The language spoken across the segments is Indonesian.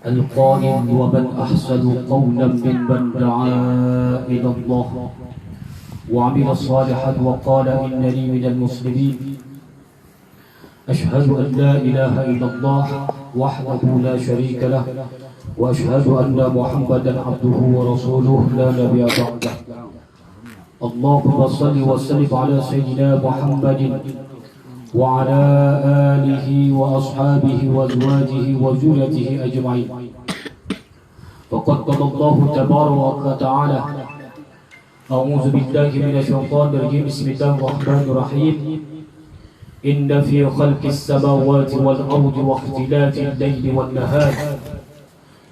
القائل ومن أحسن قولا ممن دعا إلى الله وعمل صالحا وقال إنني من المسلمين أشهد أن لا إله إلا الله وحده لا شريك له وأشهد أن محمدا عبده ورسوله لا نبي بعده اللهم صل وسلم على سيدنا محمد وعلى آله وأصحابه وأزواجه وذريته أجمعين فقد قال الله تبارك وتعالى أعوذ بالله من الشيطان الرجيم بسم الله الرحمن الرحيم إن في خلق السماوات والأرض واختلاف الليل والنهار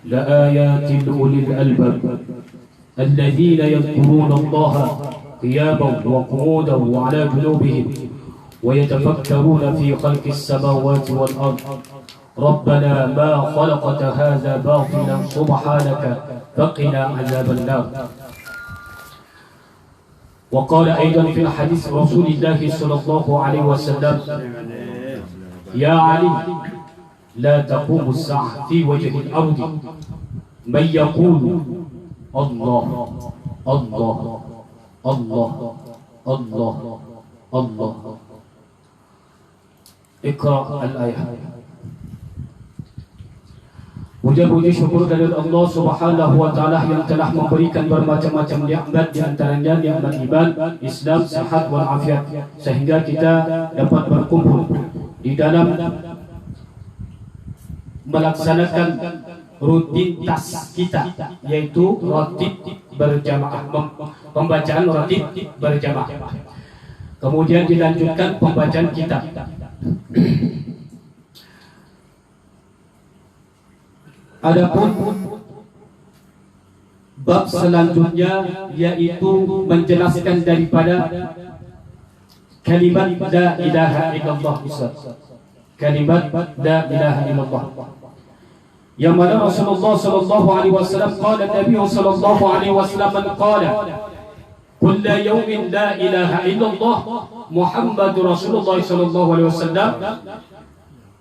لآيات لأولي الألباب الذين يذكرون الله قياما وقعودا وعلى جنوبهم ويتفكرون في خلق السماوات والأرض ربنا ما خلقت هذا باطلا سبحانك فقنا عذاب النار وقال أيضا في الحديث رسول الله صلى الله عليه وسلم يا علي لا تقوم الساعة في وجه الأرض من يقول الله الله الله الله الله Iqra al-ayat. Puja-puji syukur dari Allah Subhanahu wa taala yang telah memberikan bermacam-macam nikmat, di antaranya nikmat iman, Islam, sehat wal afiat, sehingga kita dapat berkumpul di dalam melaksanakan rutinitas kita, yaitu ratib berjamaah, pembacaan ratib berjamaah. Kemudian dilanjutkan pembacaan kitab. Adapun bab selanjutnya yaitu menjelaskan daripada kalimat la ilaha illallah, kalimat la ilaha illallah, yang mana Rasulullah sallallahu alaihi wasallam qala Nabi sallallahu alaihi wasallam qala kullu yawmin la ilaha illallah Muhammadur Rasulullah sallallahu alaihi wasallam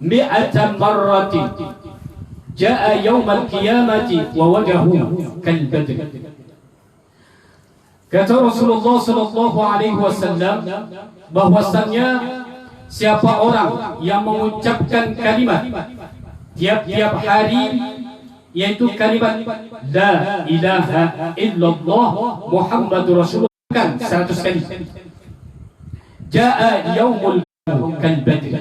mi'atan marratin jaa yaumal qiyamati wa wajhu kal badr. Kata Rasulullah sallallahu alaihi wasallam bahwasannya siapa orang yang mengucapkan kalimat tiap-tiap hari, yaitu kalimat la ilaha illallah Muhammadur Rasulullah 100 kali, jaa yaumul kal badr,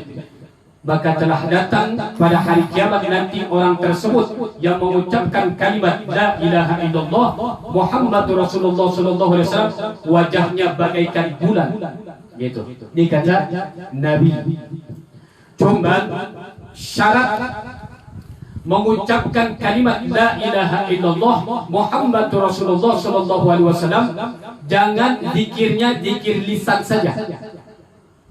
maka telah datang pada hari kiamat nanti orang tersebut yang mengucapkan kalimat la ilaha illallah Muhammadur Rasulullah sallallahu alaihi wasallam wajahnya bagaikan bulan, gitu. Ini kata Nabi. Cuma syarat mengucapkan kalimat la ilaha illallah Muhammadur Rasulullah sallallahu alaihi wasallam, jangan zikirnya zikir lisan saja,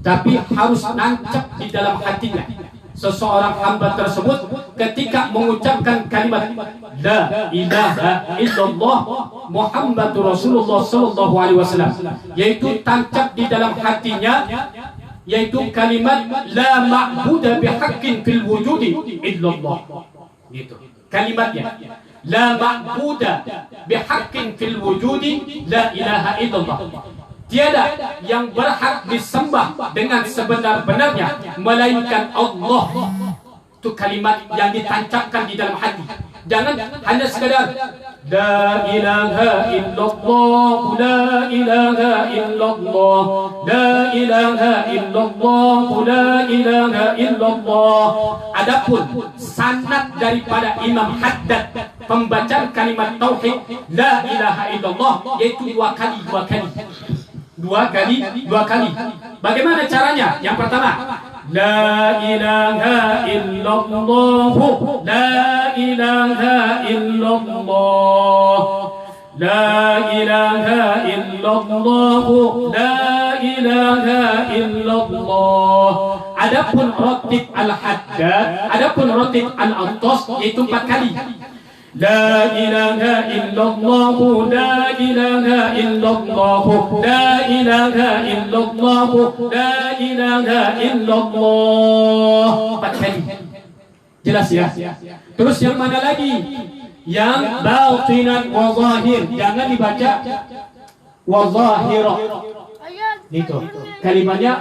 tapi harus nancap di dalam hatinya. Seseorang hamba tersebut ketika mengucapkan kalimat la ilaha illallah Muhammadur Rasulullah sallallahu alaihi wasallam, yaitu tancap di dalam hatinya, yaitu kalimat la ma'budu bihaqqin fil wujudi illallah, gitu kalimatnya, la ma'budu bihaqqin fil wujudi la ilaha illallah, tiada yang berhak disembah dengan sebenar-benarnya melainkan Allah. Itu kalimat yang ditancapkan di dalam hati. Jangan hanya sekadar la ilaha illallah, la ilaha illallah, la ilaha illallah, la ilaha illallah. Adapun sanad daripada Imam Haddad pembacaan kalimat tauhid la ilaha illallah yaitu dua kali. Bagaimana caranya? Yang pertama, la ilaha illallah, la ilaha illallah, la ilaha illallah, la ilaha illallah. Adapun ratib al-Haddad, adapun ratib al-Attas yaitu 4 kali. La ilaha illallah, la ilaha illallah, la ilaha illallah, la ilaha illallah. 4 kali. Jelas ya? Terus yang mana lagi? Yang batinan wa zahir. Jangan dibaca wa zahira. Gitu. Kalimatnya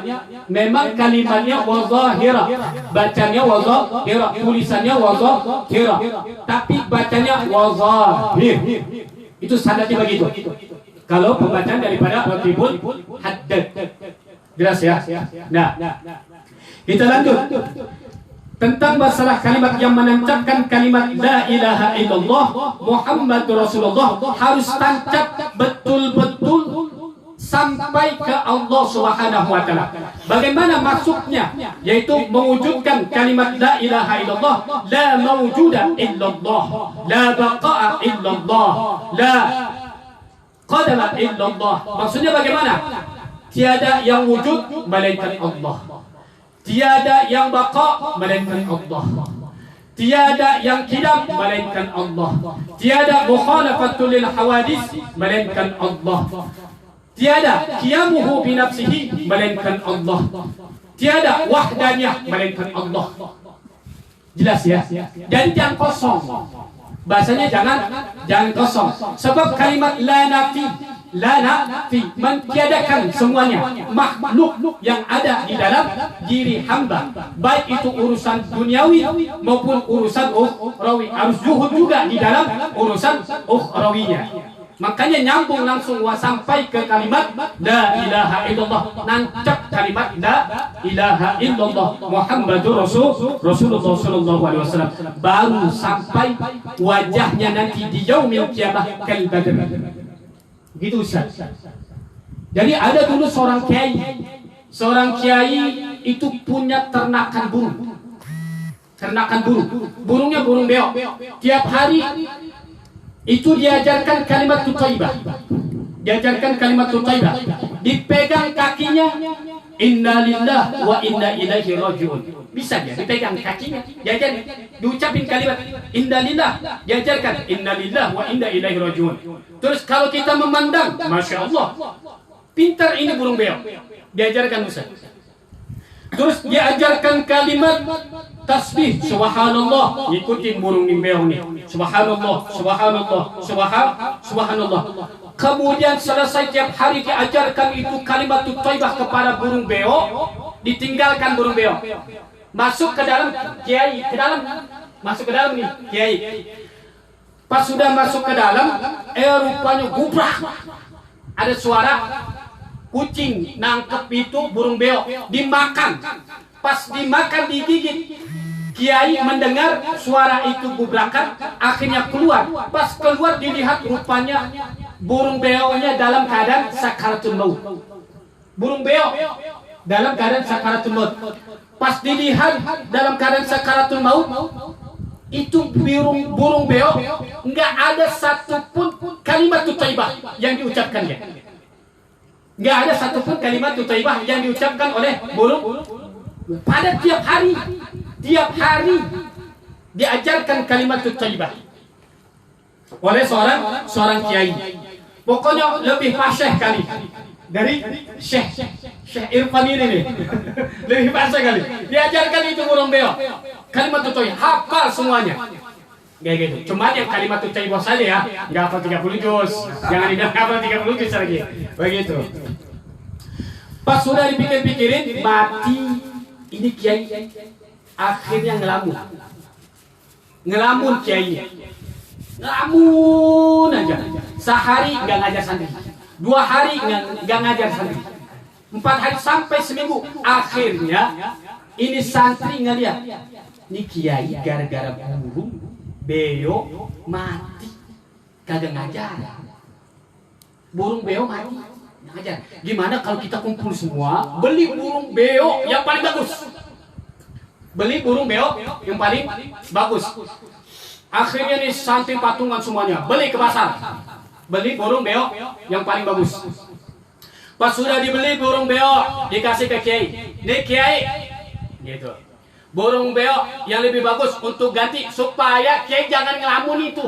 memang kalimatnya wa zahira. Bacanya wa zahira, tulisannya wa zahira. Tapi bacanya wa zahir. Itu standarnya begitu. Kalau pembacaan daripada watribul haddad. Jelas ya? Nah, kita lanjut. Tentang masalah kalimat yang menancapkan kalimat la ilaha illallah Muhammadur Rasulullah harus tancap betul-betul sampai ke Allah Subhanahu wa taala. Bagaimana maksudnya? Yaitu mewujudkan kalimat la ilaha illallah, la mawjuda illallah, la baqa'a illallah, la qadama illallah. Maksudnya bagaimana? Tiada yang wujud melainkan Allah. Tiada yang baqa melainkan Allah. Tiada yang qidam melainkan Allah. Tiada mukhalafatul lil hawadis melainkan Allah. Tiada qiyamuhu bi nafsihi melainkan Allah. Tiada wahdaniyah melainkan Allah. Jelas ya? Dan jangan kosong. Bahasanya jangan kosong. Sebab kalimat la nafi mentiadakan semuanya makhluk yang ada di dalam diri hamba, baik itu urusan duniawi maupun urusan ukhrawi. Harus zuhud juga di dalam urusan ukhrawinya. Makanya nyambung langsung sampai ke kalimat la ilaha illallah, nancap kalimat la ilaha illallah Muhammadur Rasulullah sallallahu alaihi wasallam, baru sampai wajahnya nanti di yaumil qiyamah kal badr. Gitu Ustaz. Jadi ada dulu seorang kiai itu punya ternakan burung. Burungnya burung beo. Tiap hari itu diajarkan kalimat thayyibah. Dipegang kakinya inna lillahi wa inna ilaihi rajiun. Bisa dia dipegang kakinya, diucapin kalimat inna lillahi, diajarkan inna lillahi wa inna ilaihi rajiun. Terus kalau kita memandang, masya Allah, pintar ini burung beo, diajarkan Ustaz. Terus diajarkan kalimat tasbih, subhanallah, ikutin burung beo nih, subhanallah. Kemudian selesai tiap hari diajarkan itu kalimat thayyibah kepada burung beo, ditinggalkan burung beo. Masuk ke dalam kiai, nih kiai. Pas sudah masuk ke dalam, rupanya gubrak. Ada suara kucing nangkep itu burung beo, dimakan. Pas dimakan digigit. Kiai mendengar suara itu gubrakan, akhirnya keluar. Pas keluar dilihat rupanya burung beonya dalam keadaan sakaratul maut. Burung beo dalam keadaan sakaratul maut. Pas dilihat dalam keadaan sakaratul maut, itu burung beo nggak ada satupun kalimat thayyibah yang diucapkannya. Nggak ada satupun kalimat thayyibah yang diucapkan oleh burung. Pada tiap hari diajarkan kalimat thayyibah oleh seorang kiai. Pokoknya lebih fasih kali dari Syekh Irfan ini nih. Lebih fasih kali. Diajarkan itu burung beo kalimat thayyibah, hafal semuanya. Kayak gitu. Cuma yang kalimat thayyibah saja ya, enggak hafal 30 juz. Jangan hafal 30 juz lagi. Begitu. Pas sudah dipikir-pikirin, mati ini kiai. Akhirnya ngelamun kiai. Ngelamun aja. Sehari enggak ngajar santri. 2 hari enggak ngajar santri. 4 hari sampai seminggu. Akhirnya ini santri ngeliat, ini kiai gara-gara burung beo mati kagak ngajar. Burung beo mati ngajar. Gimana kalau kita kumpul semua, beli burung beo yang paling bagus. Akhirnya nih santri patungan semuanya beli ke pasar, beli burung beo yang paling bagus. Pas sudah dibeli burung beo, dikasih ke kiai. Nih kiai, gitu. Burung beo yang lebih bagus untuk ganti supaya kiai jangan ngelamun itu.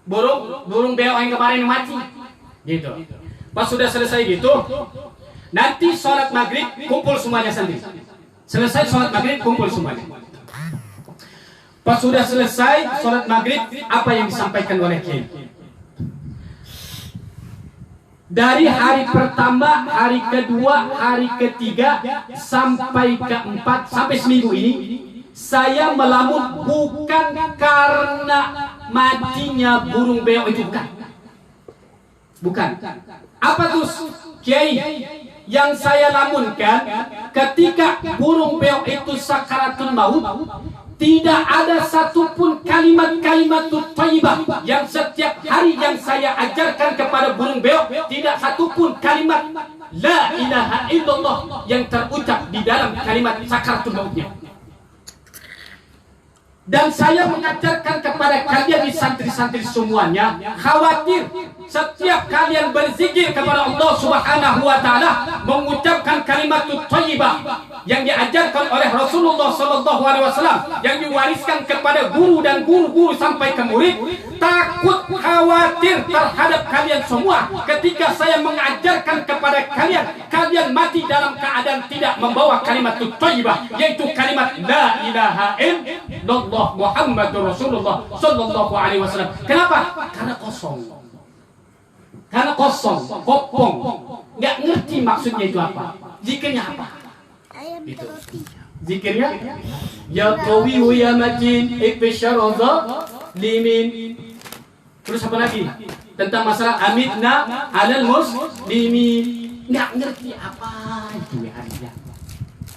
Burung beo yang kemarin mati, gitu. Pas sudah selesai gitu, nanti sholat maghrib kumpul semuanya santri. Selesai sholat maghrib kumpul semuanya. Pas sudah selesai sholat maghrib, apa yang disampaikan oleh kiai? Dari hari pertama, hari kedua, hari ketiga, sampai keempat, sampai seminggu ini, saya melamun bukan karena matinya burung beo itu, bukan. Apa tuh kiai? Yang saya lamunkan, ketika burung beo itu sakaratul maut, tidak ada satupun kalimat-kalimat thayyibah yang setiap hari yang saya ajarkan kepada burung beo, tidak satupun kalimat la ilaha illallah yang terucap di dalam kalimat sakaratul mautnya. Dan saya mengajarkan kepada kalian di santri-santri semuanya, khawatir setiap kalian berzikir kepada Allah Subhanahu wa taala, mengucapkan kalimat thayyibah yang diajarkan oleh Rasulullah sallallahu alaihi wasallam, yang diwariskan kepada guru dan guru-guru sampai ke murid, takut khawatir terhadap kalian semua ketika saya mengajarkan kepada kalian, kalian mati dalam keadaan tidak membawa kalimat thayyibah, yaitu kalimat la ilaha illallah Muhammadur Rasulullah sallallahu alaihi wasallam. Kenapa? Karena kosong. Karena kosong, kopong. Nggak ngerti maksudnya itu apa. Zikirnya apa? Itu. Zikirnya ya qawiyu ya matin ikfisharadha limin. Terus apa lagi? Tentang masalah amitna alal muslimin. Nggak ngerti apa itu ya artinya.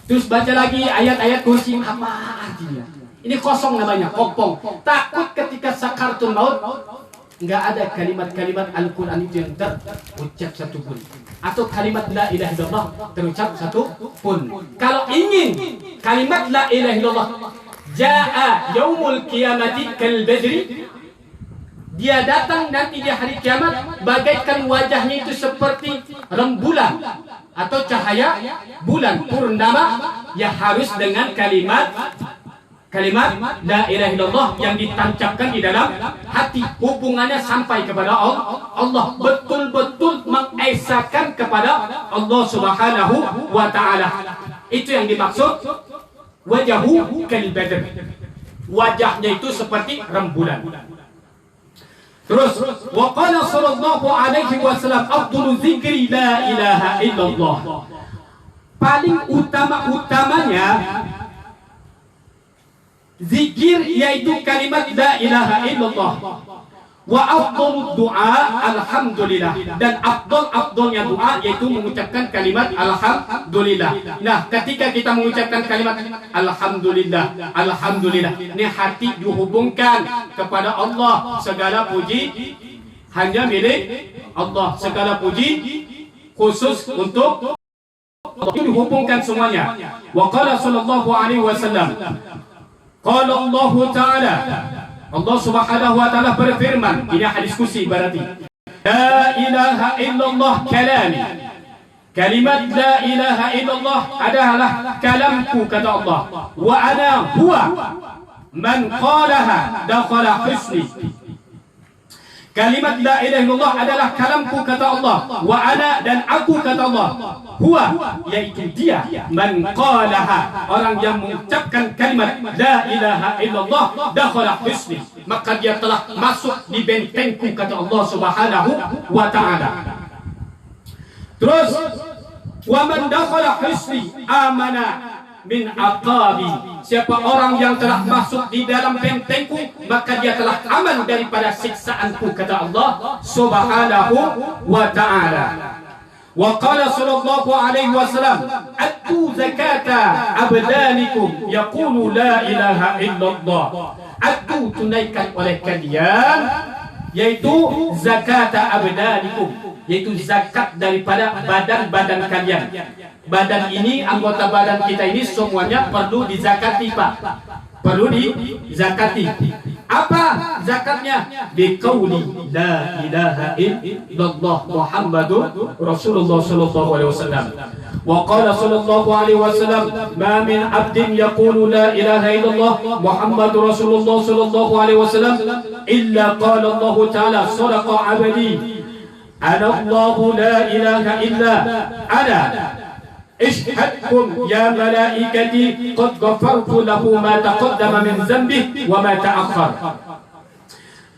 Terus baca lagi ayat-ayat kursi, apa artinya? Ini kosong namanya, kopong. Takut ketika sakaratul maut nggak ada kalimat-kalimat Al-Quran itu yang terucap satu pun, atau kalimat la ilaha illallah terucap satu pun. Kalau ingin kalimat la ilaha illallah jaa yaumul qiyamati kal badri, dia datang nanti di hari kiamat bagaikan wajahnya itu seperti rembulan atau cahaya bulan purnama, ya harus dengan kalimat la ilaha illallah yang ditancapkan di dalam hati, hubungannya sampai kepada Allah, betul-betul mengesakan kepada Allah Subhanahu wa taala. Itu yang dimaksud wajahu kal badr, wajahnya itu seperti rembulan. Terus wa qala sallallahu alaihi wasallam afdalu dzikri la ilaha illallah, paling utama-utamanya zikir yaitu kalimat la ilaha illallah. Wa afdalud du'a alhamdulillah, dan afdalnya doa yaitu mengucapkan kalimat alhamdulillah. Nah, ketika kita mengucapkan kalimat alhamdulillah, alhamdulillah, ini hati dihubungkan kepada Allah. Segala puji hanya milik Allah, segala puji khusus untuk Allah, dihubungkan semuanya. Wa qala sallallahu alaihi wasallam, qala Allah Ta'ala, Allah Subhanahu wa taala berfirman, ini hadis kursi berarti, la ilaha illallah kalami, kalimat la ilaha illallah adalah kalamku kata Allah, wa ana huwa man qalaha dakhala husni. Kalimat la ilaha illallah adalah kalamku kata Allah, wa ana, dan aku kata Allah, huwa, yaitu dia, man qalaha, orang yang mengucapkan kalimat la ilaha illallah dakhala husni, maka dia telah masuk di bentengku kata Allah Subhanahu wa taala. Terus wa man dakhala husni amana min aqabi, siapa orang yang telah masuk di dalam bentengku maka dia telah aman daripada siksaanku kata Allah Subhanahu wa taala. Wa qala sallallahu alaihi wasallam atu zakata abdanikum yaqulu la ilaha illallah, atu tunaikan oleh kalian yaitu zakata abdanikum, yaitu zakat daripada badan-badan kalian. Badan ini, anggota badan kita ini semuanya perlu dizakati, Pak. Perlu dizakati. Apa zakatnya? Biqauli la ilaha illallah Muhammadur Rasulullah sallallahu alaihi wasallam. Wa qala sallallahu alaihi wasallam, ma min 'abdin yaqulu la ilaha illallah Muhammadur Rasulullah sallallahu alaihi wasallam illa qala Allah ta'ala sadaqa 'abdi ana Allah la ilaha illa ana ishhadkum ya malaikati qad ghafartu lahu ma taqaddama min dhanbihi wa ma ta'akhkhar.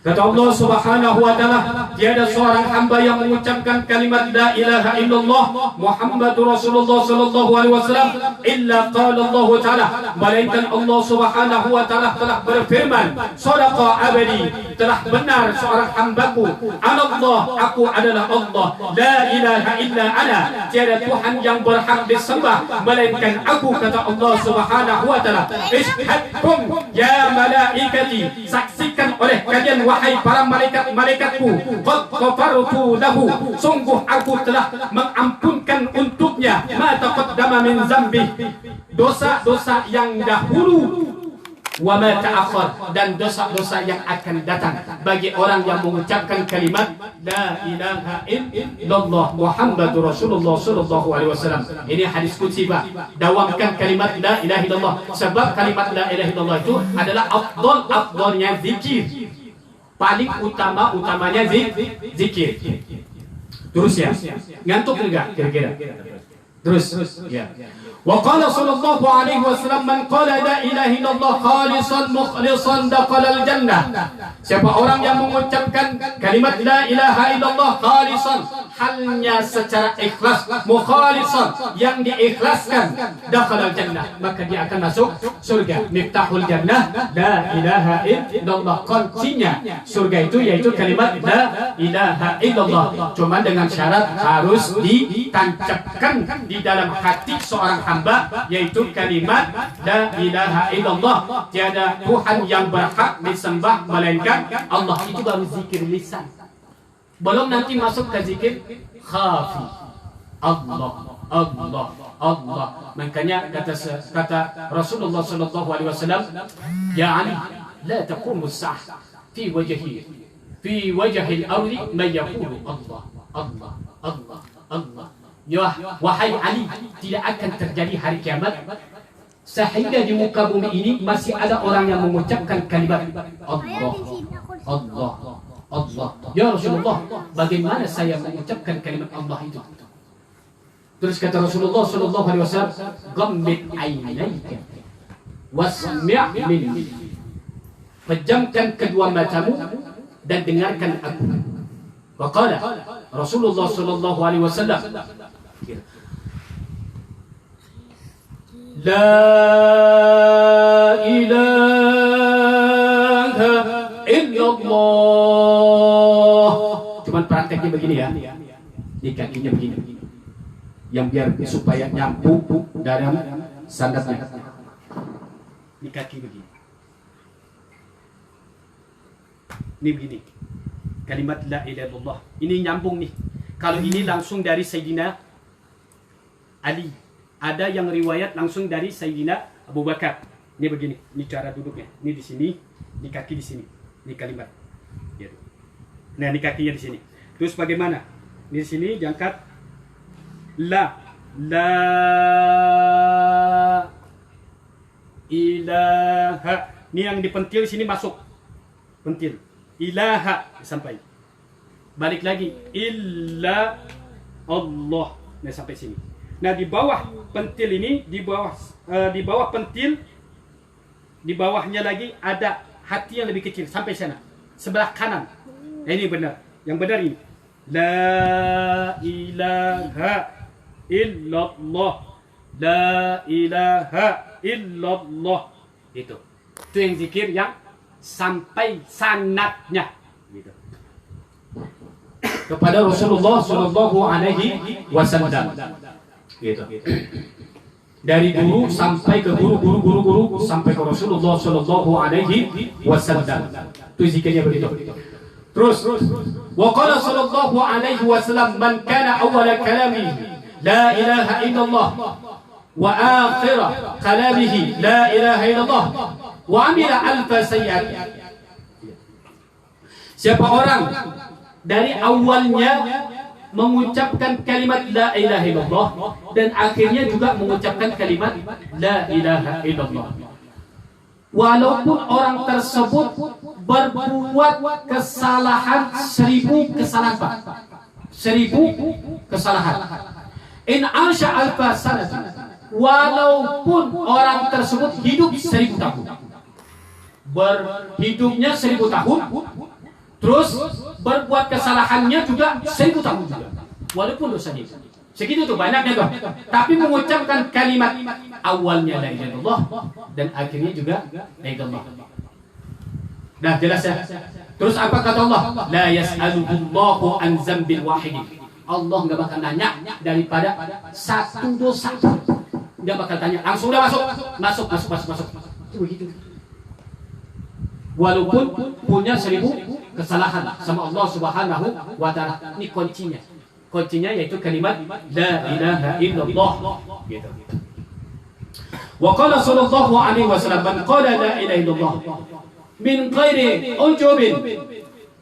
Kata Allah Subhanahu wa taala, tiada seorang hamba yang mengucapkan kalimat la ilaha illallah Muhammadur Rasulullah sallallahu alaihi wasallam illa qala Allah taala, melainkan Allah Subhanahu wa taala telah berfirman, sadaqa abadi, telah benar seorang hambaku, Allah, aku adalah Allah, la ilaha illa ana, tiada Tuhan yang berhak disembah melainkan aku, kata Allah Subhanahu wa taala. Ishhadkum ya malaikati, saksikan oleh kalian wahai para malaikat-malaikatku, qad ghafartu lahu, sungguh aku telah mengampunkan untuknya ma taqaddama min dzambi, dosa-dosa yang dahulu, wa ma ta'akhkhar, dan dosa-dosa yang akan datang bagi orang yang mengucapkan kalimat la ilaha illallah Muhammadur Rasulullah sallallahu alaihi wasallam. Ini hadis qudsi, Pak. Dawamkan kalimat la ilaha illallah, sebab kalimat la ilaha illallah itu adalah afdalnya zikir. Paling utamanya zikir. Terus ya, ngantuk enggak kira-kira? Terus ya. Wa qala sallallahu alaihi wasallam, man qala la ilaha illallah khalisan mukhlisan dakhala al-jannah. Siapa orang yang mengucapkan kalimat la ilaha illallah khalisan, halnya secara ikhlas, mukhalisan, yang diikhlaskan, dakhala al-jannah, maka dia akan masuk surga. Miftahul jannah la ilaha illallah, kuncinya surga itu yaitu kalimat la ilaha illallah. Cuma dengan syarat harus ditancapkan di dalam hati seorang hamba, yaitu kalimat la ilaha illallah, tiada Tuhan yang berhak disembah melainkan Allah. Itu baru zikir lisan, belum nanti masuk ke zikir khafi, Allah, Allah, Allah. Makanya kata Rasulullah sallallahu alaihi wasallam, ya Ali, la taqumu as-sa'ah fi wajhi al-ardi man yaqulu Allah, Allah, Allah, Allah. Ya, wahai Ali, tidak akan terjadi hari kiamat sehingga di muka bumi ini masih ada orang yang mengucapkan kalimat Allah, Allah, Allah. Ya Rasulullah, bagaimana saya mengucapkan kalimat Allah itu? Terus kata Rasulullah sallallahu alaihi wasallam, ghammid aynayka wasmi' minni, pejamkan kedua matamu dan dengarkan aku. Waqala Rasulullah sallallahu alaihi wasallam, la ilaha illallah. Cuman prakteknya begini ya, di kakinya begini, yang biar supaya nyambung dalam sandatnya. Di kaki begini. Ini begini, kalimat la ilaha illallah. Ini nyambung nih. Kalau ini langsung dari Sayyidina Ali, ada yang riwayat langsung dari Sayyidina Abu Bakar. Ini begini, ini cara duduknya. Ini di sini, ini kaki di sini. Ini kalimat. Nah, ini kakinya di sini. Terus bagaimana? Ini di sini diangkat la ilaha. Ini yang dipentil sini masuk. Pentil. Ilaha sampai. Balik lagi illa Allah. Nah, sampai sini. Nah, di bawah pentil ini, di bawah pentil, di bawahnya lagi ada hati yang lebih kecil sampai sana, sebelah kanan. Nah, ini benar. Yang benar ini. La ilaha illallah. La ilaha illallah. Itu yang zikir yang sampai sanatnya. Gitu. Kepada Rasulullah sallallahu alaihi wasallam. Gitu. Dari guru sampai ke guru sampai ke Rasulullah sallallahu alaihi wasallam. Itu zikirnya begitu. Terus wa qala sallallahu alaihi wasallam, man kana awwala kalamihi la ilaha illallah wa akhir kalamihi la ilaha illallah wa amila alfa sayyi'at. Siapa orang dari awalnya mengucapkan kalimat la ilaha illallah dan akhirnya juga mengucapkan kalimat la ilaha illallah, walaupun orang tersebut berbuat kesalahan 1000 kesalahan, 1000 kesalahan, In asha alfa sanah, walaupun orang tersebut hidup 1000 tahun, berhidupnya 1000 tahun, terus berbuat kesalahannya juga 1000 tahun juga, walaupun dosanya segitu tuh banyaknya tuh, tapi mengucapkan kalimat awalnya la ilaha illallah dan akhirnya juga la ilaha illallah. Nah, jelas ya. Terus apa kata Allah? La yas'aluhullahu an dzambil wahid. Allah nggak bakal nanya daripada satu dosa. Nggak bakal tanya. Langsung udah masuk. Itu begitu. Walaupun punya 1000 kesalahan sama Allah Subhanahu wa taala. Ini kuncinya. Kuncinya yaitu kalimat la ilaha illallah. Gitu. Wa qala sallallahu alaihi wasallam, man qala la ilaha illallah min ghairi ujubin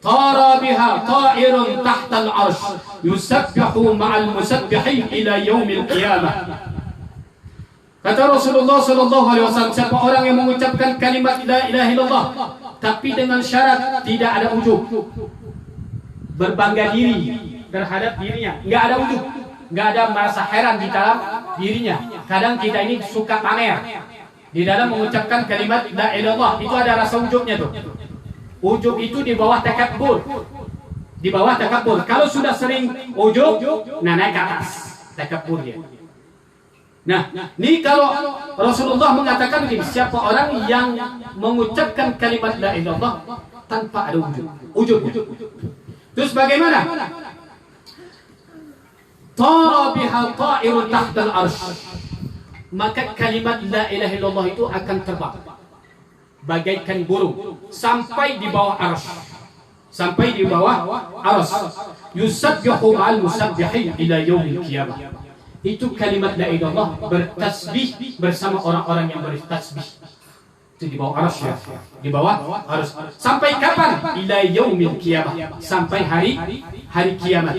tara biha ta'irun tahta al-'arsy yusabbihu ma'al musabbihin ila yaumil qiyamah. Kata Rasulullah sallallahu alaihi wasallam, siapa orang yang mengucapkan kalimat la ilaha illallah tapi dengan syarat tidak ada ujub, berbangga diri terhadap dirinya, enggak ada ujub, enggak ada merasa heran di dalam dirinya. Kadang kita ini suka pamer di dalam mengucapkan kalimat la ilaha illallah, itu ada rasa ujubnya tuh. Ujub itu di bawah takabbur. Di bawah takabbur. Kalau sudah sering ujub, nah naik ke atas takabbur dia. Nah, ini kalau Rasulullah mengatakan begini, siapa orang yang mengucapkan kalimat la ilaha illallah tanpa ada ujub. Terus bagaimana? Tara biha ta'irun tahta al-'arsy. Maka kalimat la ilaha illallah itu akan terbang bagaikan burung sampai di bawah arsy. Sampai di bawah arsy. Yusabbihu ma'al musabbihin ila yaumil qiyamah. Itu kalimat la ilaha illallah bertasbih bersama orang-orang yang bertasbih. Itu di bawah arsy ya. Di bawah arsy. Sampai kapan? Ila yaumil qiyamah. Sampai hari kiamat.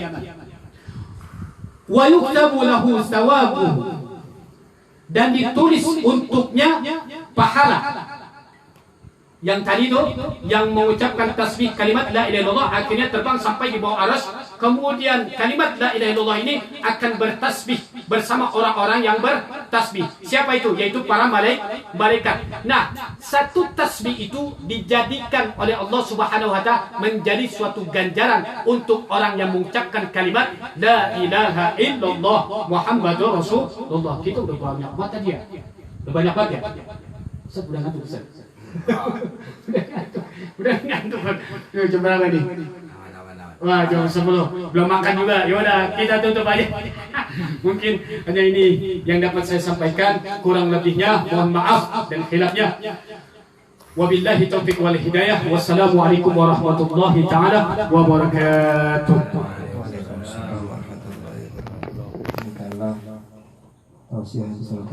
Wa yuktabu lahu thawabuhu, dan ditulis untuknya pahala. Yang tadi itu yang mengucapkan tasbih kalimat la ilaha illallah akhirnya terbang sampai di bawah arsy. Kemudian kalimat la ilaha illallah ini akan bertasbih bersama orang-orang yang bertasbih. Siapa itu? Yaitu para malaikat. Nah, satu tasbih itu dijadikan oleh Allah Subhanahu wa taala menjadi suatu ganjaran untuk orang yang mengucapkan kalimat la ilaha illallah Muhammadur Rasulullah. Kita udah banyak banget tadi ya. Udah banyak banget ya. Sudah ngantuk Ustaz. Udah ngantuk. Yuk jam berapa nih? Wah, jam 10. Belum makan juga. Ya udah, kita tutup aja. Mungkin hanya ini yang dapat saya sampaikan, kurang lebihnya mohon maaf dan khilafnya. Wabillahi taufiq wal hidayah. Wassalamualaikum warahmatullahi taala wabarakatuh. Waalaikumsalam warahmatullahi wabarakatuh.